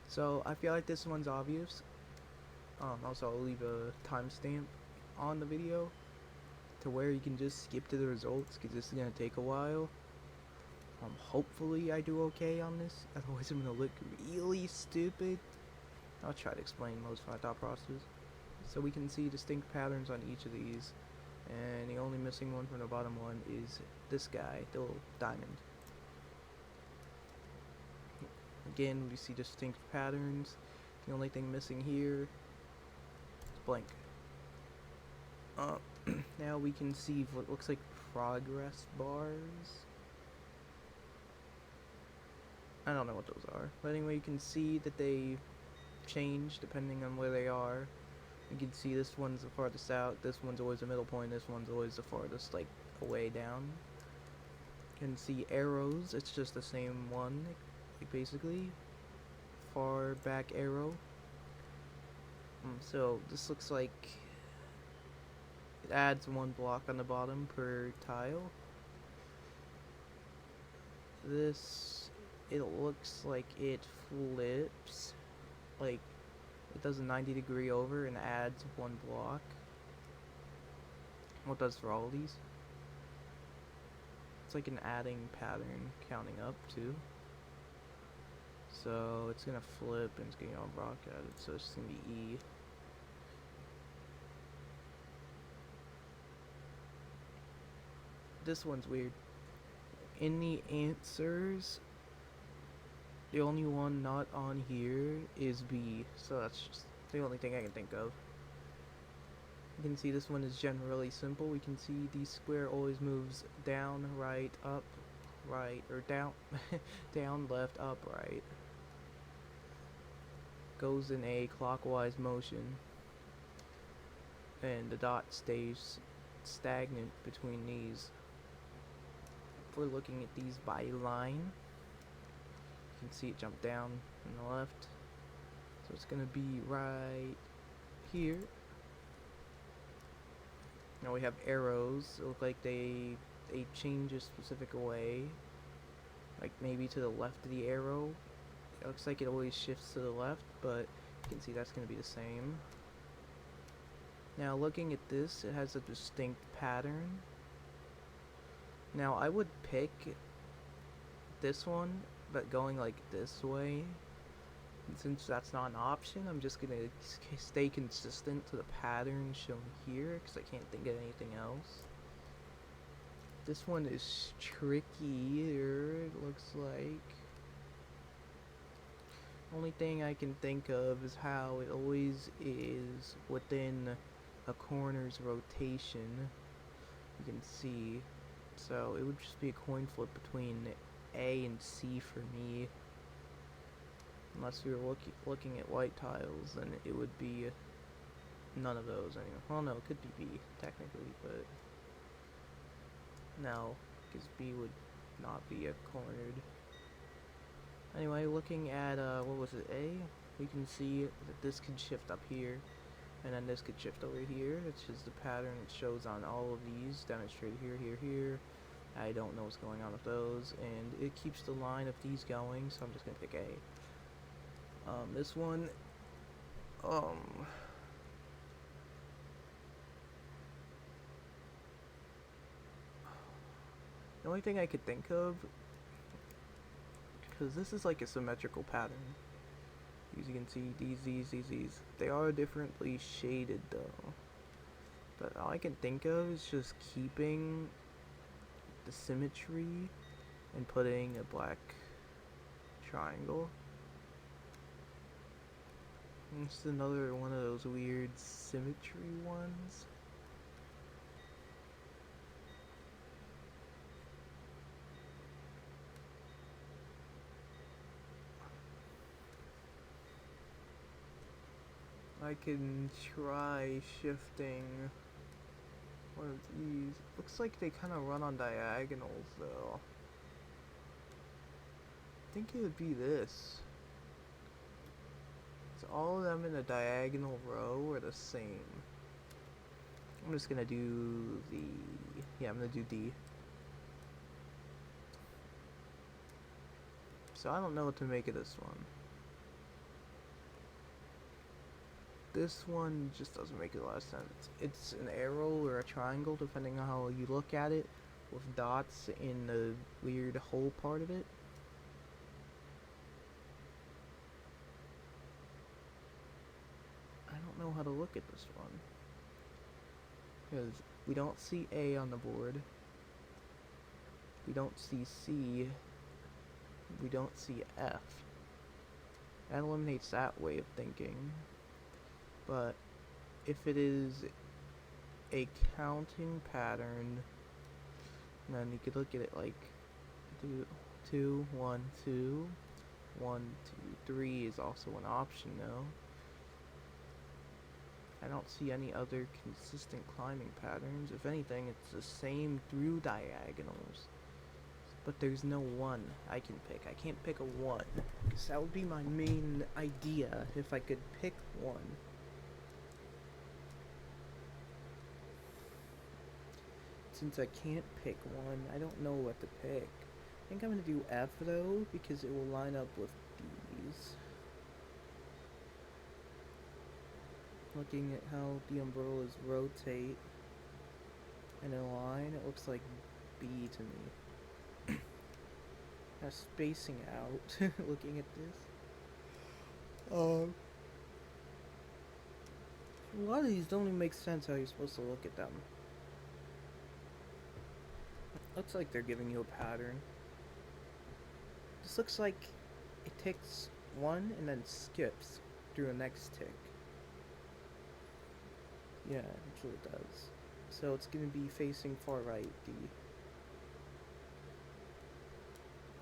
So I feel like this one's obvious. Also, I'll leave a timestamp on the video to where you can just skip to the results because this is gonna take a while. Hopefully I do okay on this. Otherwise, I'm gonna look really stupid. I'll try to explain most of my thought process. So we can see distinct patterns on each of these, and the only missing one from the bottom one is this guy, the little diamond. Again, we see distinct patterns. The only thing missing here is blank. Now we can see what looks like progress bars. I don't know what those are, but anyway, you can see that they change depending on where they are. You can see this one's the farthest out, this one's always the middle point, this one's always the farthest, like, away down. You can see arrows, it's just the same one, like, basically. Far back arrow. So this looks like it adds one block on the bottom per tile. This, it looks like it flips, like it does a 90-degree over and adds one block. What does for all of these? It's like an adding pattern counting up too. So it's gonna flip and it's getting all block added, so it's gonna be E. This one's weird. In the answers, the only one not on here is B, so that's just the only thing I can think of. You can see this one is generally simple. We can see the square always moves down, right, up, right, or down, down, left, up, right. Goes in a clockwise motion, and the dot stays stagnant between these. If we're looking at these by line, you can see it jump down on the left, so it's gonna be right here. Now we have arrows. It look like they change a specific way, like maybe to the left of the arrow. It looks like it always shifts to the left, but you can see that's going to be the same. Now looking at this, it has a distinct pattern. Now I would pick this one, but going like this way. And since that's not an option, I'm just going to stay consistent to the pattern shown here, because I can't think of anything else. This one is trickier, it looks like. Only thing I can think of is how it always is within a corner's rotation. You can see. So it would just be a coin flip between A and C for me. Unless we were looking at white tiles, then it would be none of those anyway. Well, no, it could be B, technically, but no, because B would not be a cornered. Anyway, looking at, what was it, A? We can see that this could shift up here, and then this could shift over here. It's just the pattern it shows on all of these, demonstrated here, here, here. I don't know what's going on with those, and it keeps the line of these going, so I'm just gonna pick A. This one, the only thing I could think of, because this is like a symmetrical pattern. As you can see, these. They are differently shaded though. But all I can think of is just keeping the symmetry and putting a black triangle. It's another one of those weird symmetry ones. I can try shifting one of these. Looks like they kind of run on diagonals though. I think it would be this. So all of them in a diagonal row are the same. I'm just gonna do the, yeah, I'm gonna do D. So I don't know what to make of this one. This one just doesn't make a lot of sense. It's an arrow or a triangle, depending on how you look at it, with dots in the weird hole part of it. I don't know how to look at this one. Because we don't see A on the board. We don't see C. We don't see F. That eliminates that way of thinking. But if it is a counting pattern, then you could look at it like 2, 1, 2, 1, 2, 3 is also an option though. I don't see any other consistent climbing patterns. If anything, it's the same through diagonals. But there's no 1 I can pick. I can't pick a 1. Because that would be my main idea if I could pick 1. Since I can't pick 1, I don't know what to pick. I think I'm going to do F though, because it will line up with these. Looking at how the umbrellas rotate in a line, it looks like B to me. Now spacing out, looking at this. A lot of these don't even make sense how you're supposed to look at them. Looks like they're giving you a pattern. This looks like it ticks 1 and then skips through the next tick. Yeah, that's what it does. So it's going to be facing far right, D.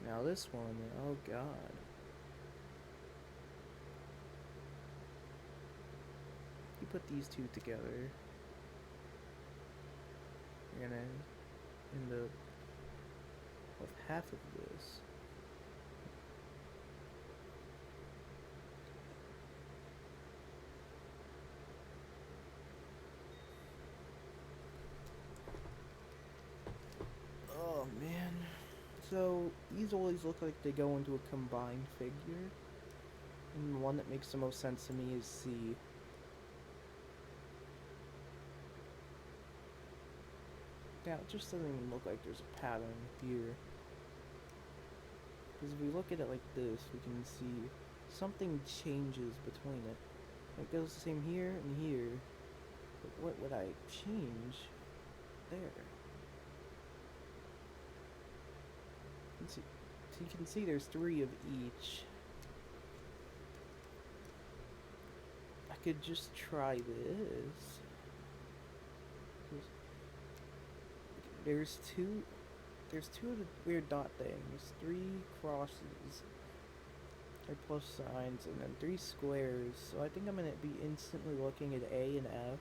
Now this one, oh god. You put these two together, you're gonna end up with half of this. Oh man. So these always look like they go into a combined figure. And the one that makes the most sense to me is C. Yeah, it just doesn't even look like there's a pattern here. Because if we look at it like this, we can see something changes between it. It goes the same here and here. But what would I change there? So you can see there's 3 of each. I could just try this. There's two of the weird dot things, 3 crosses, or plus signs, and then 3 squares. So I think I'm gonna be instantly looking at A and F.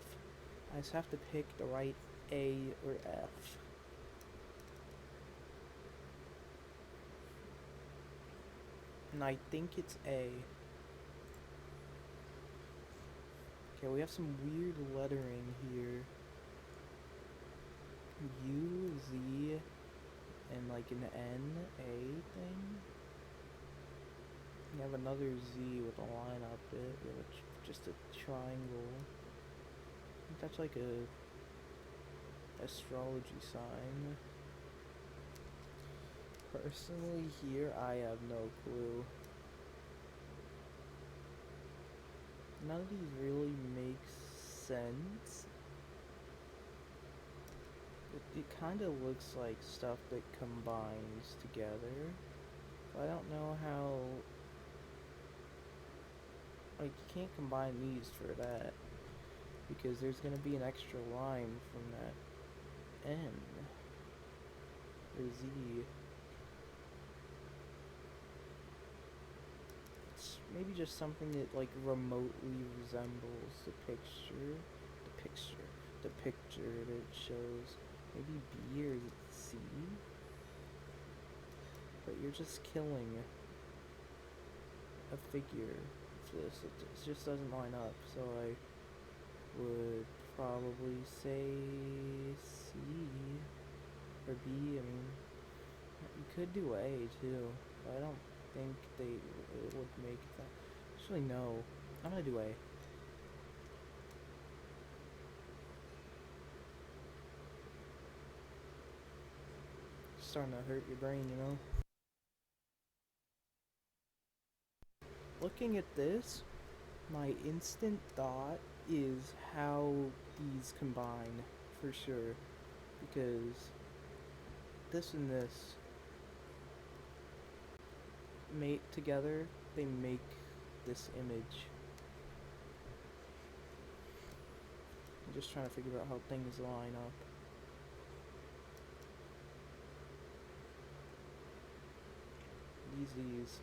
I just have to pick the right A or F. And I think it's A. Okay, we have some weird lettering here. U, Z, and like an N, A thing. You have another Z with a line up it, which just a triangle. I think that's like a astrology sign. Personally here, I have no clue. None of these really make sense. It kind of looks like stuff that combines together. But I don't know how... Like, you can't combine these for that. Because there's going to be an extra line from that N. Or Z. It's maybe just something that, like, remotely resembles the picture that it shows. Maybe B or C? But you're just killing a figure with this. It just doesn't line up. So I would probably say C or B. I mean, you could do A too. But I don't think it would make that. Actually, no. I'm gonna do A. It's starting to hurt your brain, you know? Looking at this, my instant thought is how these combine, for sure. Because this and this mate together, they make this image. I'm just trying to figure out how things line up. These.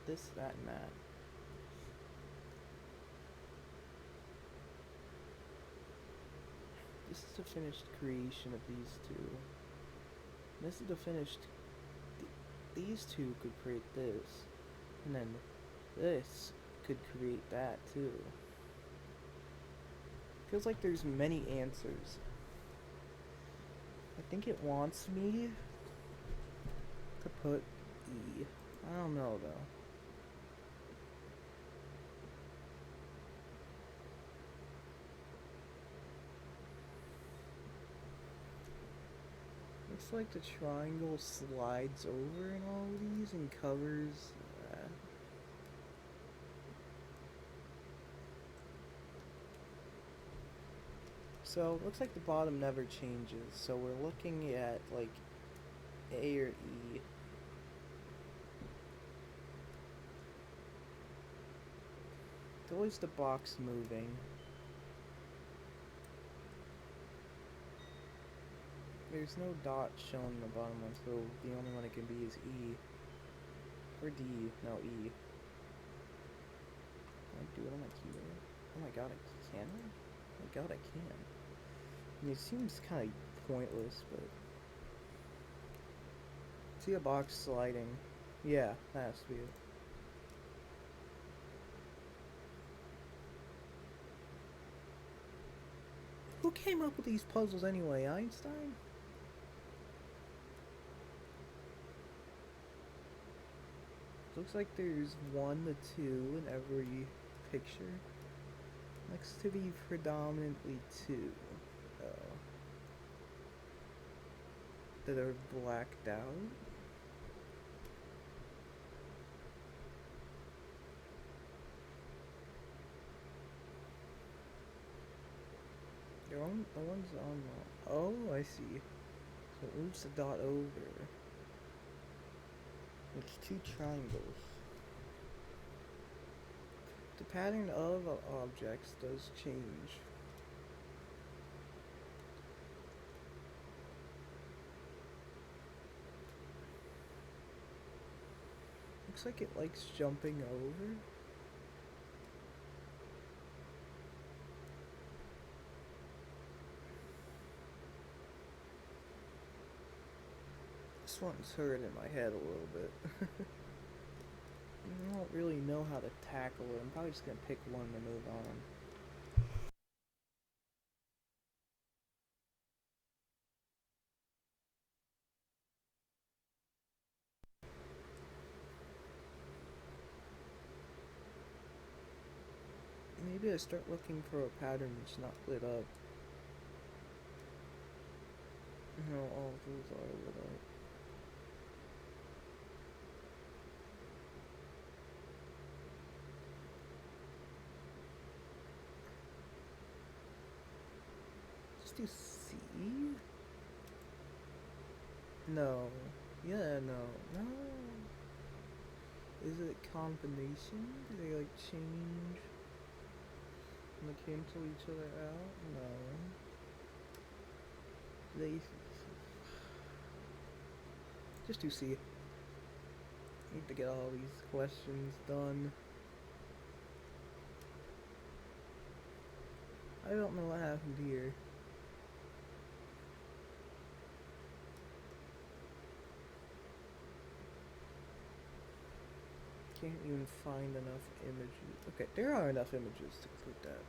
This, that, and that. This is the finished creation of these two. This is the finished... these two could create this. And then this could create that, too. Feels like there's many answers. I think it wants me to put E. I don't know, though. Looks like the triangle slides over in all of these and covers that. So, looks like the bottom never changes, so we're looking at, like, A or E. It's always the box moving. There's no dot shown in the bottom one, so the only one it can be is E. Or D. No, E. Can I do it on my keyboard? Oh my god, I can? Oh my god, I can. I mean, it seems kind of pointless, but... See a box sliding. Yeah, that has to be it. Who came up with these puzzles anyway? Einstein? Looks like there's 1 to 2 in every picture. Looks to be predominantly 2. That are blacked out. The one's on the... Oh, I see. So it moves the dot over. It's 2 triangles. The pattern of objects does change. Looks like it likes jumping over. This one's hurting my head a little bit. I don't really know how to tackle it. I'm probably just gonna pick one to move on. Maybe I start looking for a pattern that's not lit up. No, all of those are lit up. Just do C? No. Yeah, no. No. Is it combination? Do they like change? And they cancel each other out? No. They... Just do C. Need to get all these questions done. I don't know what happened here. Can't even find enough images. Okay, there are enough images to complete that.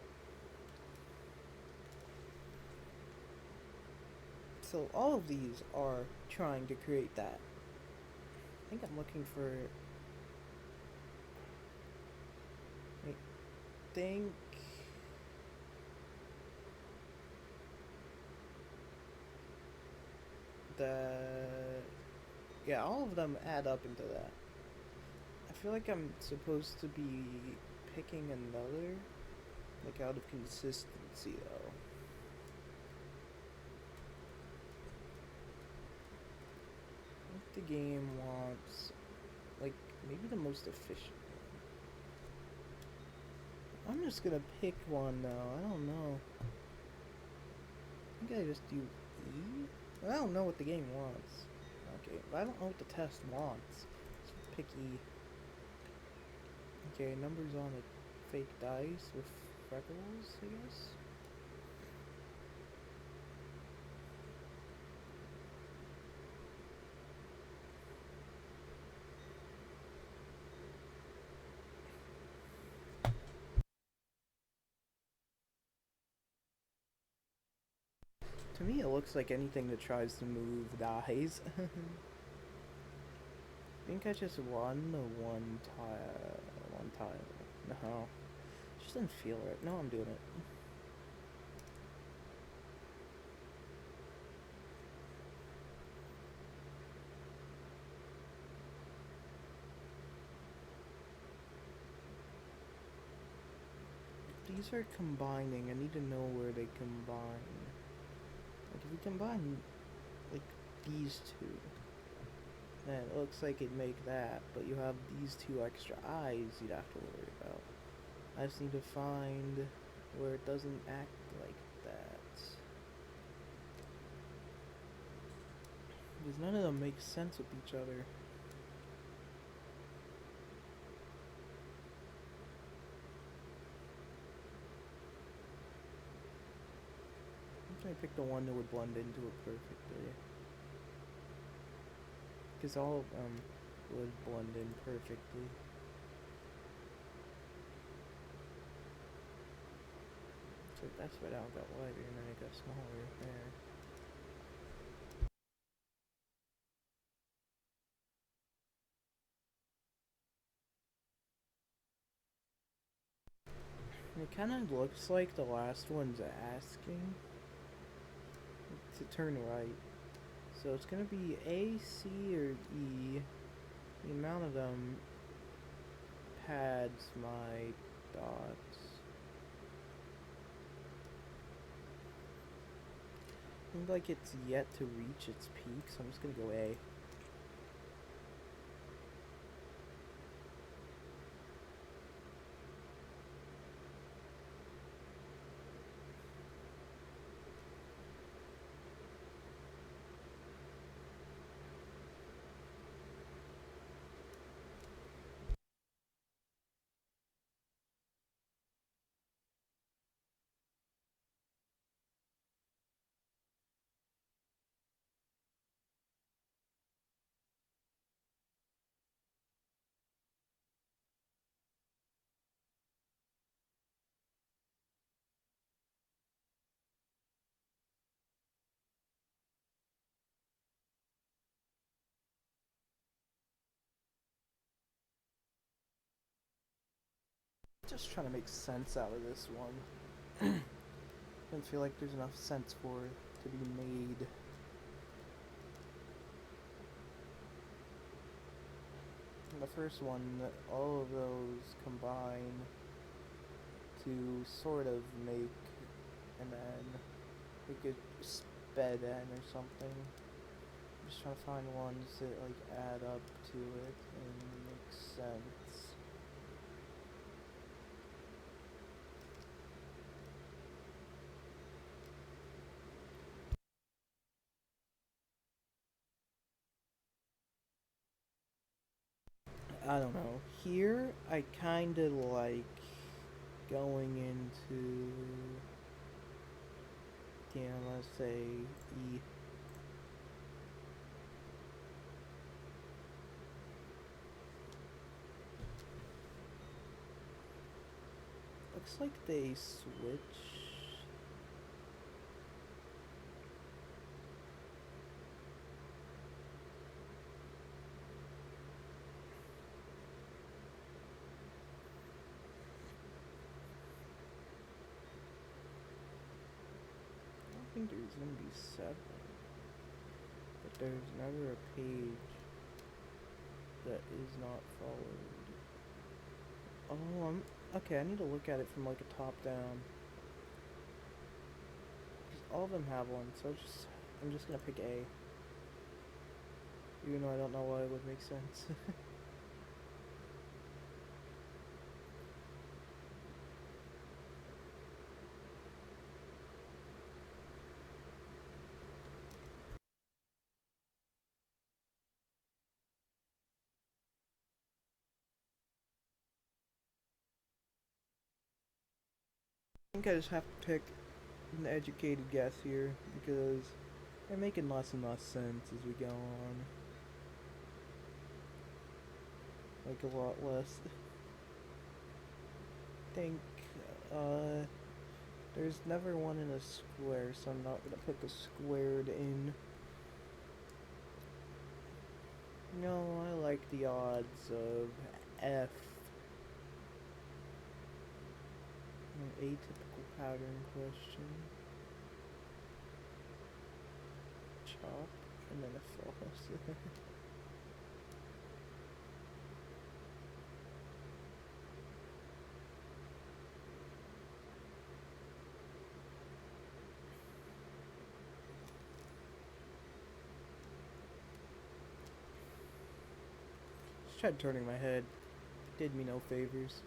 So all of these are trying to create that. I think I'm looking for think that, yeah, all of them add up into that. I feel like I'm supposed to be picking another, like out of consistency though. What the game wants, like maybe the most efficient one. I'm just gonna pick one though. I don't know. I think I just do E? I don't know what the game wants. Okay, but I don't know what the test wants. Let's pick E. Okay, numbers on a fake dice with freckles, I guess. To me, it looks like anything that tries to move dies. I think I just won the one tile. One tile. No. Just didn't feel right. No, I'm doing it. These are combining. I need to know where they combine. Like, if we combine, like, these two, then it looks like it'd make that, but you have these two extra eyes you'd have to worry about. I just need to find where it doesn't act like that. Because none of them make sense with each other. I'm trying to pick the one that would blend into it perfectly. Because all of them would blend in perfectly. So that's why that got wider and then it got smaller there. And it kind of looks like the last one's asking to turn right. So it's going to be A, C, or E. The amount of them pads my dots. I think like it's yet to reach its peak, so I'm just going to go A. Just trying to make sense out of this one. Don't feel like there's enough sense for it to be made. In the first one, all of those combine to sort of make and then make it sped in or something. I'm just trying to find ones that like add up to it and make sense. I don't know. Here, I kind of like going into, yeah, let's say E. Looks like they switch. think there's gonna be 7, but there's never a page that is not followed. Oh, okay. I need to look at it from like a top down. Because all of them have one, so I'm just gonna pick A. Even though I don't know why it would make sense. I think I just have to pick an educated guess here because they're making less and less sense as we go on. Like a lot less. I think there's never one in a square, so I'm not gonna put the squared in. No, I like the odds of F. An atypical pattern question. Chop, and then a false. Just tried turning my head. Did me no favors.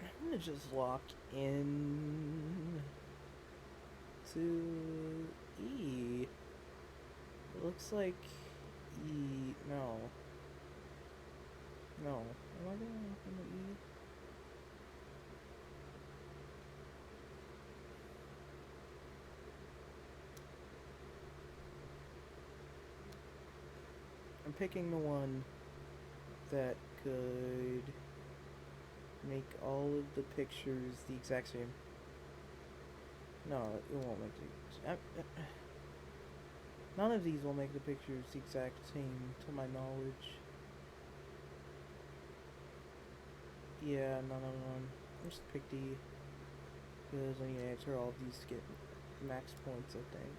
I'm gonna just lock in to E. It looks like E. No. No. Am I gonna lock into E? I'm picking the one that could make all of the pictures the exact same. No, it won't make the... none of these will make the pictures the exact same, to my knowledge. Yeah, none of them. I'll just pick D. Because when you answer all of these to get max points, I think.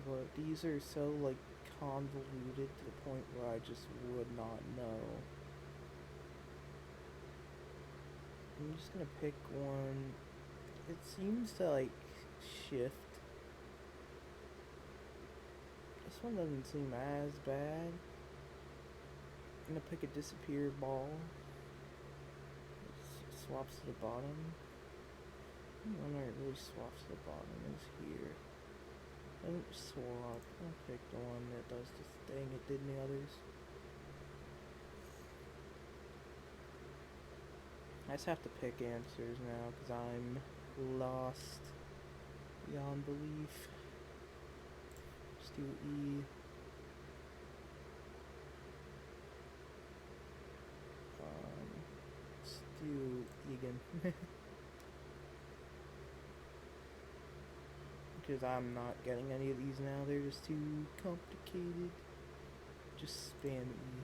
But these are so, like, convoluted to the point where I just would not know. I'm just gonna pick one. It seems to, like, shift. This one doesn't seem as bad. I'm gonna pick a disappeared ball. It swaps to the bottom. The one where it really swaps to the bottom is here. Don't swap. I'll pick the one that does the thing it did in the others. I just have to pick answers now because I'm lost beyond belief. Just do E. Let's do E again. Because I'm not getting any of these now. They're just too complicated. Just spam E.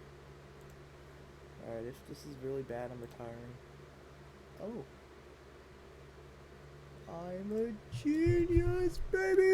Alright, if this is really bad, I'm retiring. Oh. I'm a genius, baby!